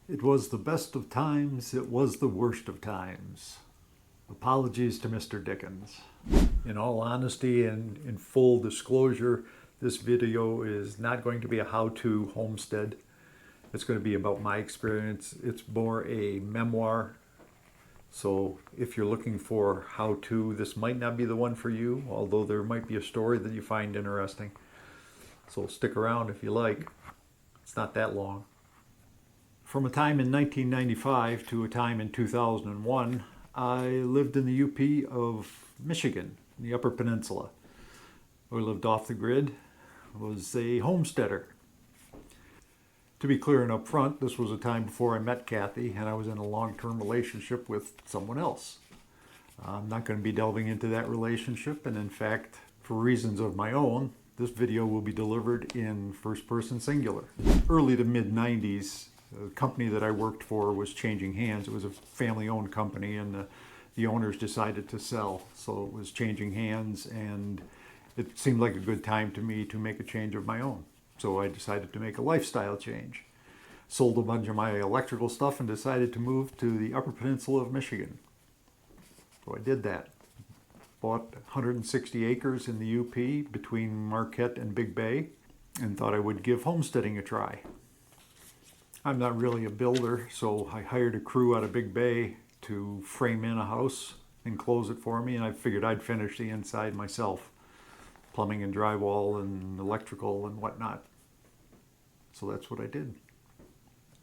It was the best of times, it was the worst of times. Apologies to Mr. Dickens. In all honesty and in full disclosure, this video is not going to be a how-to homestead. It's going to be about my experience. It's more a memoir. So if you're looking for how-to, this might not be the one for you, although there might be a story that you find interesting. So stick around if you like. It's not that long. From a time in 1995 to a time in 2001, I lived in the UP of Michigan, the Upper Peninsula. I lived off the grid, was a homesteader. To be clear and upfront, this was a time before I met Kathy and I was in a long-term relationship with someone else. I'm not going to be delving into that relationship, and in fact, for reasons of my own, this video will be delivered in first-person singular. Early to mid-90s, the company that I worked for was changing hands. It was a family-owned company, and the owners decided to sell. So it was changing hands, and it seemed like a good time to me to make a change of my own. So I decided to make a lifestyle change. Sold a bunch of my electrical stuff and decided to move to the Upper Peninsula of Michigan. So I did that. Bought 160 acres in the UP between Marquette and Big Bay, and thought I would give homesteading a try. I'm not really a builder, so I hired a crew out of Big Bay to frame in a house and close it for me, and I figured I'd finish the inside myself. Plumbing and drywall and electrical and whatnot. So that's what I did.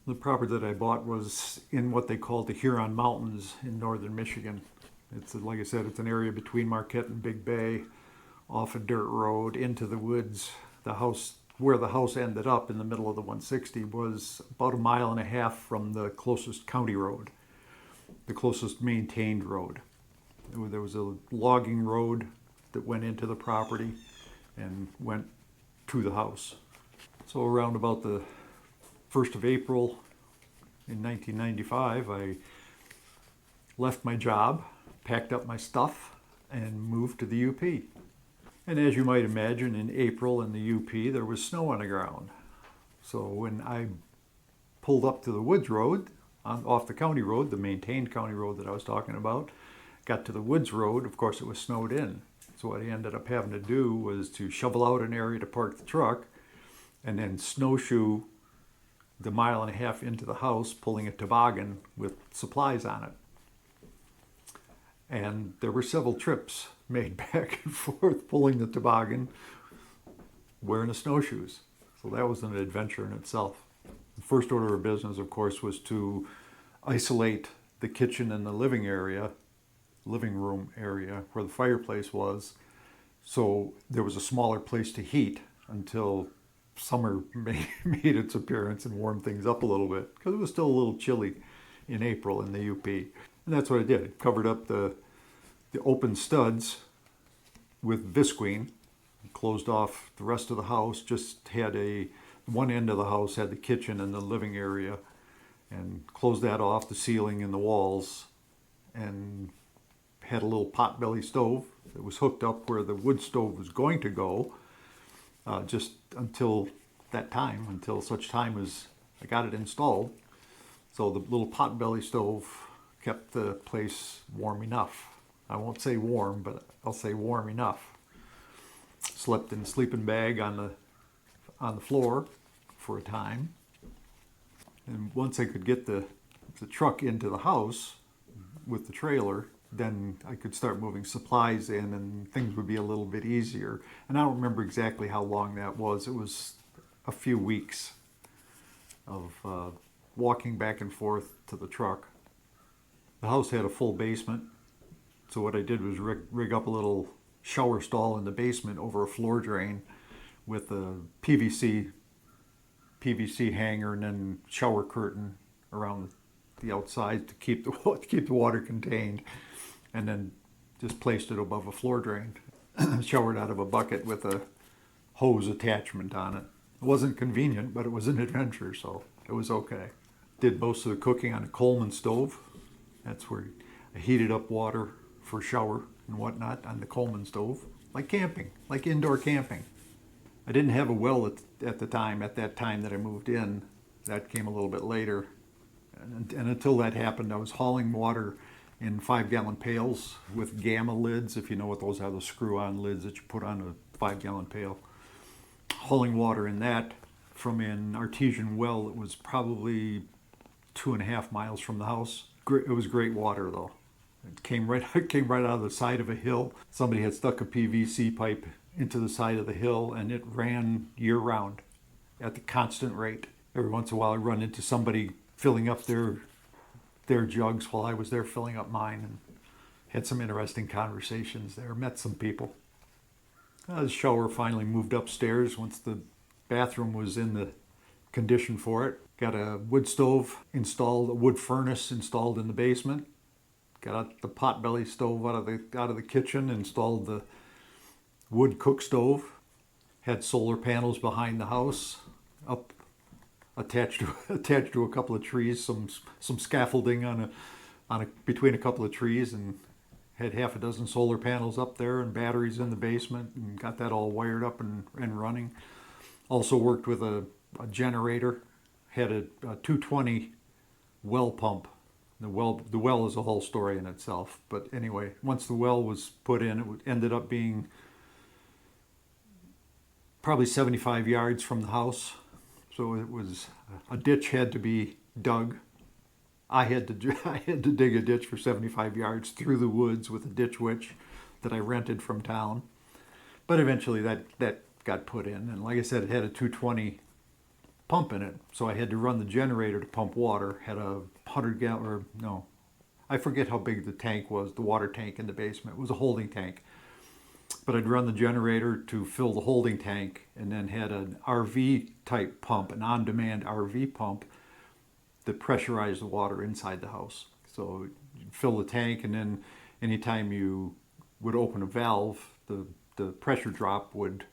The property that I bought was in what they call the Huron Mountains in northern Michigan. It's, like I said, it's an area between Marquette and Big Bay, off a dirt road into the woods. The house, where the house ended up in the middle of the 160, was about 1.5 miles from the closest county road, the closest maintained road. There was a logging road that went into the property and went to the house. So around about the 1st of April in 1995, I left my job, packed up my stuff, and moved to the UP. And as you might imagine, in April in the UP, there was snow on the ground. So when I pulled up to the woods road, off the county road, the maintained county road that I was talking about, got to the woods road, of course it was snowed in. So what I ended up having to do was to shovel out an area to park the truck and then snowshoe the 1.5 miles into the house, pulling a toboggan with supplies on it. And there were several trips made back and forth pulling the toboggan, wearing the snowshoes. So that was an adventure in itself. The first order of business, of course, was to isolate the kitchen and the living room area where the fireplace was, so there was a smaller place to heat until summer made its appearance and warmed things up a little bit, because it was still a little chilly in April in the UP. And that's what I did. I covered up the open studs with visqueen, closed off the rest of the house, just had one end of the house had the kitchen and the living area, and closed that off, the ceiling and the walls, and had a little potbelly stove that was hooked up where the wood stove was going to go, just until such time as I got it installed. So the little potbelly stove kept the place warm enough. I won't say warm, but I'll say warm enough. Slept in a sleeping bag on the floor for a time. And once I could get the truck into the house with the trailer, then I could start moving supplies in and things would be a little bit easier. And I don't remember exactly how long that was. It was a few weeks of walking back and forth to the truck. The house had a full basement, so what I did was rig up a little shower stall in the basement over a floor drain with a PVC hanger and then shower curtain around the outside to keep the water contained, and then just placed it above a floor drain. Showered out of a bucket with a hose attachment on it. It wasn't convenient, but it was an adventure, so it was okay. Did most of the cooking on a Coleman stove. That's where I heated up water for shower and whatnot on the Coleman stove, like camping, like indoor camping. I didn't have a well at that time that I moved in. That came a little bit later. And until that happened, I was hauling water in 5-gallon pails with gamma lids, if you know what those are, those screw-on lids that you put on a 5-gallon pail. Hauling water in that from an artesian well that was probably 2.5 miles from the house. It was great water though. It came right out of the side of a hill. Somebody had stuck a PVC pipe into the side of the hill, and it ran year round at the constant rate. Every once in a while I'd run into somebody filling up their jugs while I was there filling up mine, and had some interesting conversations there. Met some people. The shower finally moved upstairs once the bathroom was in the condition for it. Got a wood stove installed, a wood furnace installed in the basement. Got out the potbelly stove out of the kitchen, installed the wood cook stove. Had solar panels behind the house, up attached to a couple of trees, some scaffolding between a couple of trees, and had half a dozen solar panels up there and batteries in the basement, and got that all wired up and running. Also worked with a generator. Had a 220 well pump. The well is a whole story in itself. But anyway, once the well was put in, it ended up being probably 75 yards from the house. So it was, a ditch had to be dug. I had to dig a ditch for 75 yards through the woods with a ditch witch that I rented from town. But eventually that got put in, and like I said, it had a 220 pump in it, so I had to run the generator to pump water. Had a 100-gallon, or no, I forget how big the tank was, the water tank in the basement. It was a holding tank. But I'd run the generator to fill the holding tank, and then had an RV type pump, an on-demand RV pump that pressurized the water inside the house. So you'd fill the tank, and then anytime you would open a valve, the pressure drop would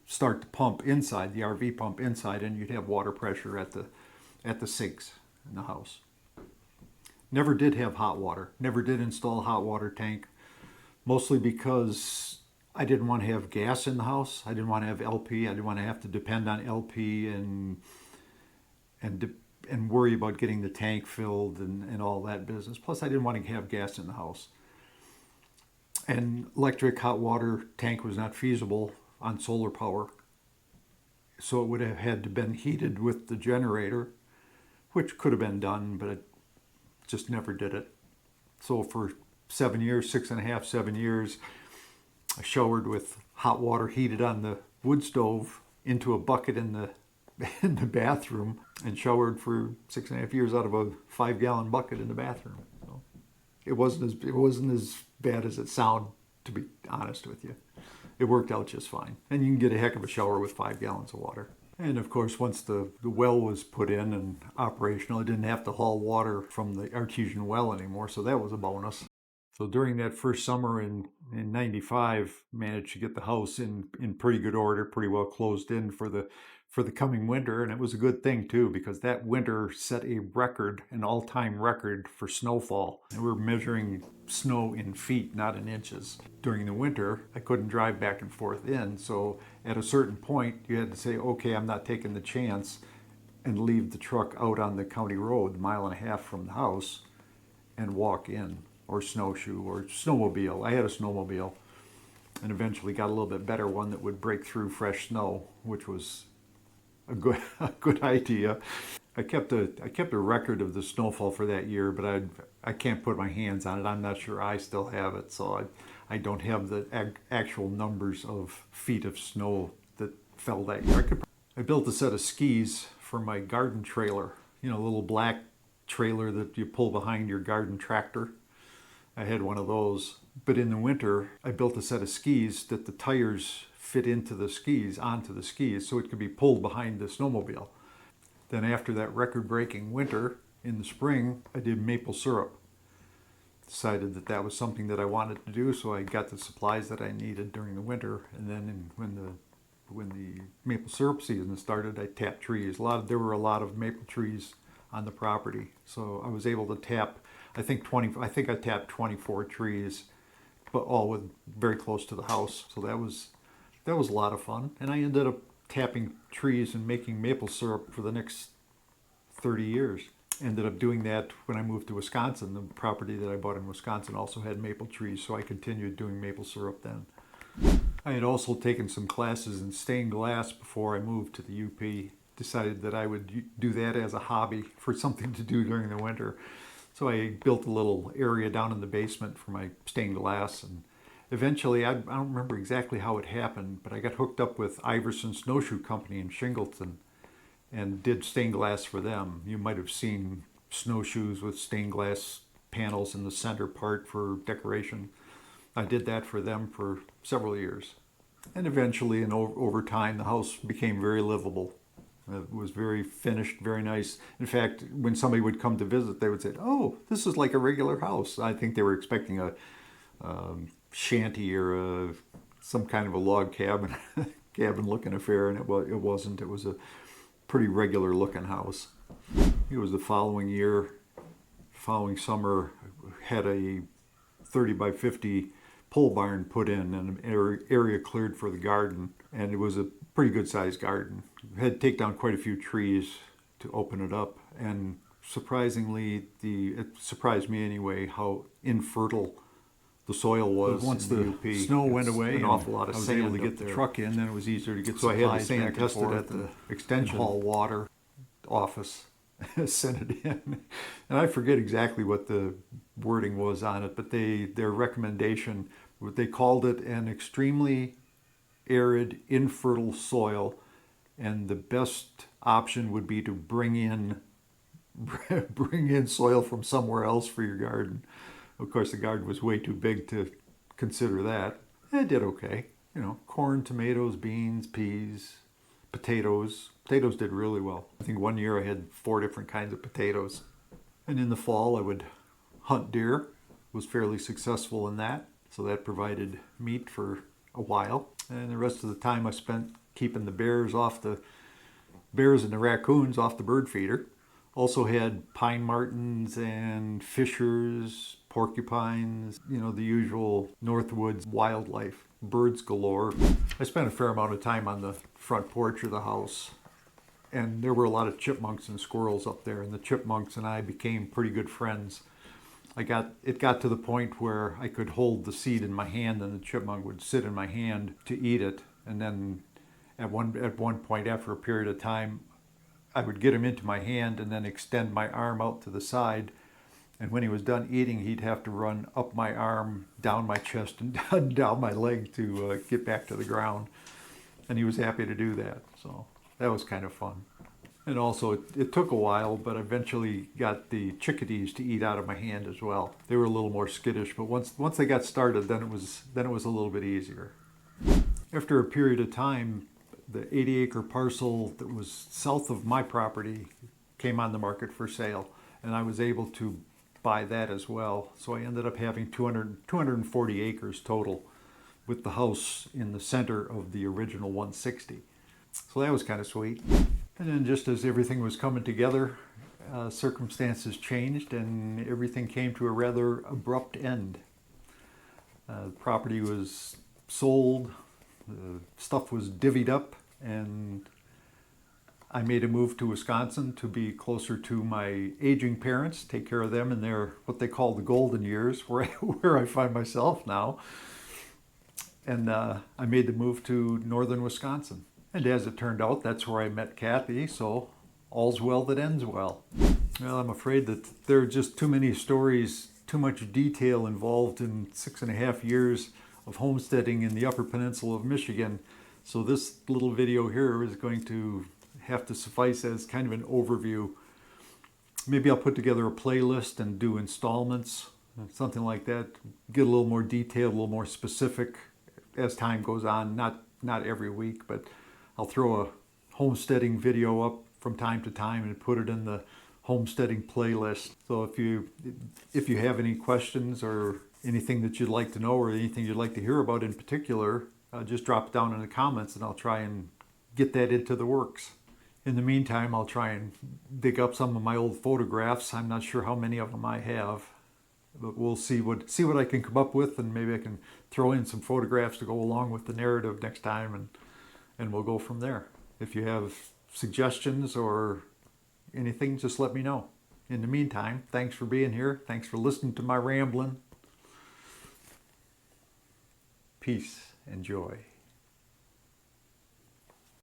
start the pump inside, the RV pump inside, and you'd have water pressure at the sinks in the house. Never did have hot water. Never did install a hot water tank, mostly because I didn't want to have gas in the house. I didn't want to have LP. I didn't want to have to depend on LP and worry about getting the tank filled and all that business. Plus, I didn't want to have gas in the house. And electric hot water tank was not feasible on solar power. So it would have had to been heated with the generator, which could have been done, but it just never did it. So for 7 years, 6.5, 7 years, I showered with hot water heated on the wood stove into a bucket in the bathroom, and showered for 6.5 years out of a 5-gallon bucket in the bathroom. So it wasn't as bad as it sounded, to be honest with you. It worked out just fine. And you can get a heck of a shower with 5 gallons of water. And of course, once the well was put in and operational, I didn't have to haul water from the artesian well anymore, so that was a bonus. So during that first summer in 95, managed to get the house in pretty good order, pretty well closed in for the coming winter. And it was a good thing too, because that winter set a record, an all-time record for snowfall. And we were measuring snow in feet, not in inches. During the winter, I couldn't drive back and forth in. So at a certain point, you had to say, okay, I'm not taking the chance, and leave the truck out on the county road, 1.5 miles from the house, and walk in, or snowshoe, or snowmobile. I had a snowmobile, and eventually got a little bit better one that would break through fresh snow, which was a good idea. I kept a record of the snowfall for that year, but I can't put my hands on it. I'm not sure I still have it, so I don't have the actual numbers of feet of snow that fell that year. I built a set of skis for my garden trailer. You know, a little black trailer that you pull behind your garden tractor. I had one of those. But in the winter, I built a set of skis that the tires fit onto the skis, so it could be pulled behind the snowmobile. Then after that record-breaking winter, in the spring, I did maple syrup. Decided that was something that I wanted to do, so I got the supplies that I needed during the winter. And then when the maple syrup season started, I tapped trees. There were a lot of maple trees on the property, so I was able to tap. I think I tapped 24 trees, but all very close to the house. So that was a lot of fun. And I ended up tapping trees and making maple syrup for the next 30 years. Ended up doing that when I moved to Wisconsin. The property that I bought in Wisconsin also had maple trees, so I continued doing maple syrup then. I had also taken some classes in stained glass before I moved to the UP. Decided that I would do that as a hobby for something to do during the winter. So I built a little area down in the basement for my stained glass, and eventually, I don't remember exactly how it happened, but I got hooked up with Iverson Snowshoe Company in Shingleton and did stained glass for them. You might have seen snowshoes with stained glass panels in the center part for decoration. I did that for them for several years. And eventually, and over time, the house became very livable. It was very finished, very nice. In fact, when somebody would come to visit, they would say, "Oh, this is like a regular house." I think they were expecting a shanty or some kind of a log cabin, cabin-looking affair, and it wasn't. It was a pretty regular-looking house. It was the following summer, had a 30 by 50 pole barn put in and an area cleared for the garden, and it was a pretty good-sized garden. Had to take down quite a few trees to open it up, and surprisingly, it surprised me anyway how infertile the soil was. But once the UP, snow went away, an awful lot of sand. I was able to get the truck in, then it was easier to get. So I had the sand tested at the extension hall water office, sent it in, and I forget exactly what the wording was on it, but their recommendation, they called it an extremely arid, infertile soil, and the best option would be to bring in soil from somewhere else for your garden. Of course, the garden was way too big to consider that. I did okay. Corn, tomatoes, beans, peas, potatoes. Potatoes did really well. I think one year I had 4 different kinds of potatoes. And in the fall, I would hunt deer. Was fairly successful in that. So that provided meat for a while. And the rest of the time I spent keeping the bears and the raccoons off the bird feeder. Also had pine martens and fishers, porcupines, the usual Northwoods wildlife, birds galore. I spent a fair amount of time on the front porch of the house, and there were a lot of chipmunks and squirrels up there, and the chipmunks and I became pretty good friends. It got to the point where I could hold the seed in my hand and the chipmunk would sit in my hand to eat it, and then at one point after a period of time, I would get him into my hand and then extend my arm out to the side. And when he was done eating, he'd have to run up my arm, down my chest, and down my leg to get back to the ground. And he was happy to do that. So that was kind of fun. And also, it took a while, but eventually got the chickadees to eat out of my hand as well. They were a little more skittish, but once they got started, then it was a little bit easier. After a period of time, the 80-acre parcel that was south of my property came on the market for sale, and I was able to buy that as well. So I ended up having 240 acres total, with the house in the center of the original 160. So that was kind of sweet. And then just as everything was coming together, circumstances changed and everything came to a rather abrupt end. The property was sold, the stuff was divvied up, and I made a move to Wisconsin to be closer to my aging parents, take care of them in their, what they call the golden years, where I find myself now. And I made the move to northern Wisconsin. And as it turned out, that's where I met Kathy, so all's well that ends well. Well, I'm afraid that there are just too many stories, too much detail involved in 6.5 years of homesteading in the Upper Peninsula of Michigan. So this little video here is going to have to suffice as kind of an overview. Maybe I'll put together a playlist and do installments, something like that. Get a little more detailed, a little more specific as time goes on. Not every week, but I'll throw a homesteading video up from time to time and put it in the homesteading playlist. So if you have any questions or anything that you'd like to know or anything you'd like to hear about in particular, just drop it down in the comments and I'll try and get that into the works. In the meantime, I'll try and dig up some of my old photographs. I'm not sure how many of them I have, but we'll see what I can come up with, and maybe I can throw in some photographs to go along with the narrative next time, and we'll go from there. If you have suggestions or anything, just let me know. In the meantime, thanks for being here. Thanks for listening to my rambling. Peace and joy.